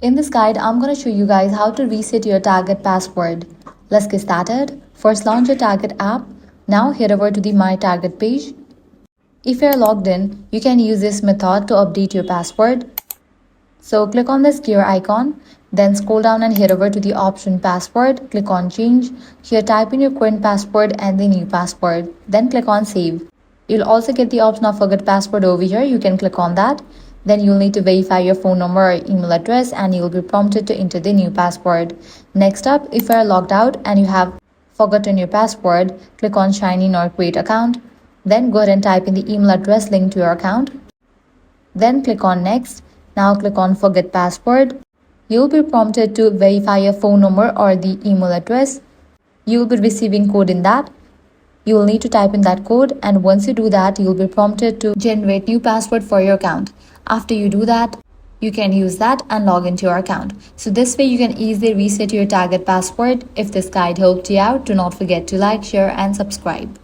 In this guide, I'm going to show you guys how to reset your Target password. Let's get started. First, launch your Target app. Now head over to the My Target page. If you're logged in, you can use this method to update your password. So click on this gear icon, then scroll down and head over to the option password. Click on change. Here type in your current password and the new password. Then click on save. You'll also get the option of forget password over here. You can click on that. Then you'll need to verify your phone number or email address and you'll be prompted to enter the new password. Next up, if you are logged out and you have forgotten your password, click on sign in or create account. Then go ahead and type in the email address linked to your account. Then click on next. Now click on forget password. You'll be prompted to verify your phone number or the email address. You will be receiving code in that. You will need to type in that code, and once you do that, you'll be prompted to generate new password for your account. After you do that, you can use that and log into your account. So this way you can easily reset your Target password. If this guide helped you out, do not forget to like, share and subscribe.